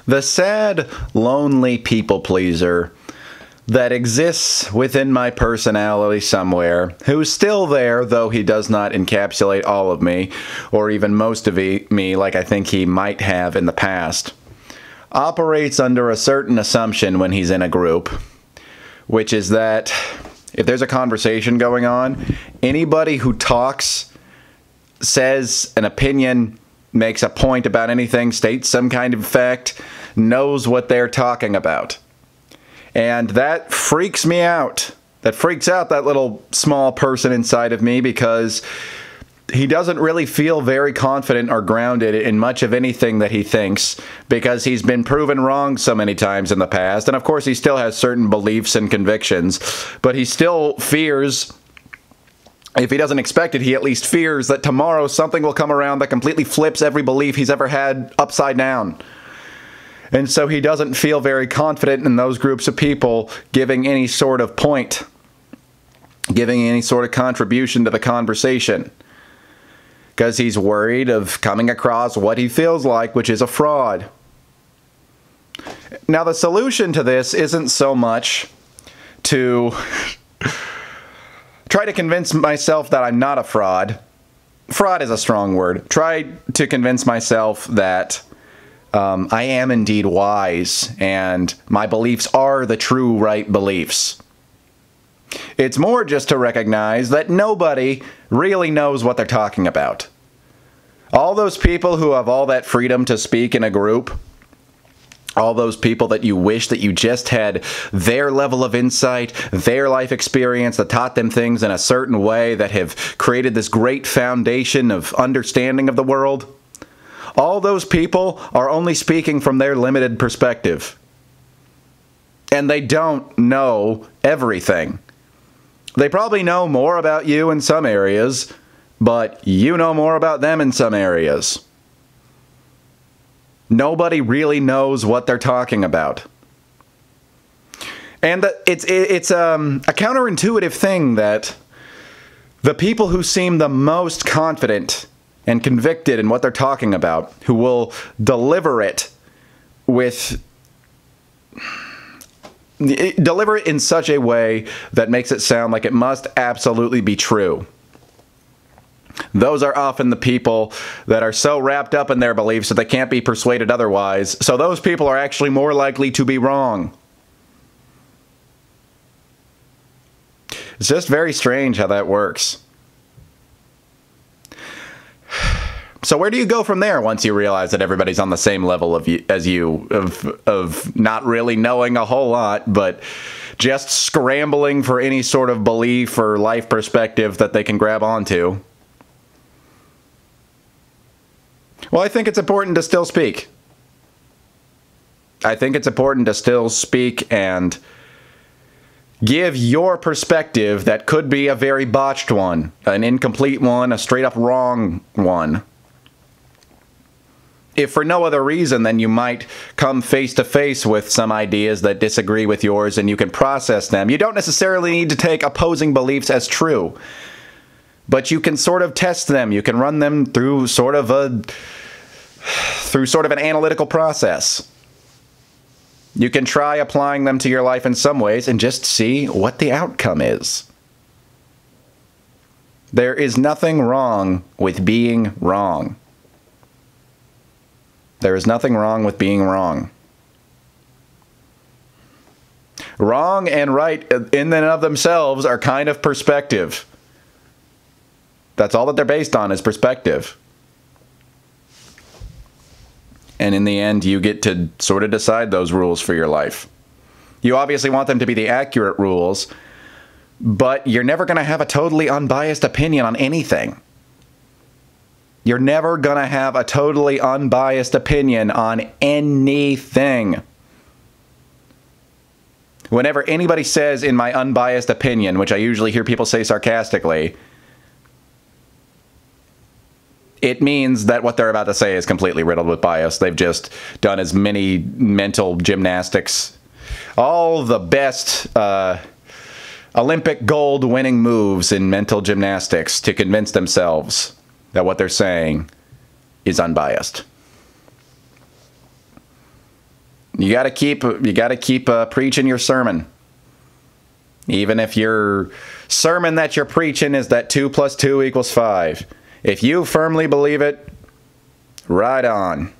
The sad, lonely people pleaser that exists within my personality somewhere, who's still there, though he does not encapsulate all of me, or even most of me like I think he might have in the past, operates under a certain assumption when he's in a group, which is that if there's a conversation going on, anybody who talks, says an opinion, makes a point about anything, states some kind of fact, knows what they're talking about. And that freaks me out. That freaks out that little small person inside of me, because he doesn't really feel very confident or grounded in much of anything that he thinks, because he's been proven wrong so many times in the past. And of course he still has certain beliefs and convictions, but he still fears, if he doesn't expect it, he at least fears that tomorrow something will come around that completely flips every belief he's ever had upside down. And so he doesn't feel very confident in those groups of people giving any sort of point, giving any sort of contribution to the conversation, because he's worried of coming across what he feels like, which is a fraud. Now, the solution to this isn't so much to try to convince myself that I'm not a fraud. Fraud is a strong word. Try to convince myself that I am indeed wise, and my beliefs are the true right beliefs. It's more just to recognize that nobody really knows what they're talking about. All those people who have all that freedom to speak in a group, all those people that you wish that you just had their level of insight, their life experience that taught them things in a certain way that have created this great foundation of understanding of the world, all those people are only speaking from their limited perspective. And they don't know everything. They probably know more about you in some areas, but you know more about them in some areas. Nobody really knows what they're talking about. And it's a counterintuitive thing that the people who seem the most confident and convicted in what they're talking about, who will deliver it in such a way that makes it sound like it must absolutely be true. Those are often the people that are so wrapped up in their beliefs that they can't be persuaded otherwise. So those people are actually more likely to be wrong. It's just very strange how that works. So where do you go from there once you realize that everybody's on the same level as you, of not really knowing a whole lot, but just scrambling for any sort of belief or life perspective that they can grab onto? Well, I think it's important to still speak. I think it's important to still speak and give your perspective that could be a very botched one, an incomplete one, a straight up wrong one. If for no other reason, then you might come face to face with some ideas that disagree with yours and you can process them. You don't necessarily need to take opposing beliefs as true, but you can sort of test them. You can run them through sort of an analytical process. You can try applying them to your life in some ways and just see what the outcome is. There is nothing wrong with being wrong. There is nothing wrong with being wrong. Wrong and right in and of themselves are kind of perspective. That's all that they're based on, is perspective. And in the end, you get to sort of decide those rules for your life. You obviously want them to be the accurate rules, but you're never going to have a totally unbiased opinion on anything. You're never going to have a totally unbiased opinion on anything. Whenever anybody says, in my unbiased opinion, which I usually hear people say sarcastically, it means that what they're about to say is completely riddled with bias. They've just done as many mental gymnastics, all the best Olympic gold winning moves in mental gymnastics to convince themselves that what they're saying is unbiased. You got to keep preaching your sermon. Even if your sermon that you're preaching is that 2 + 2 = 5. If you firmly believe it, right on.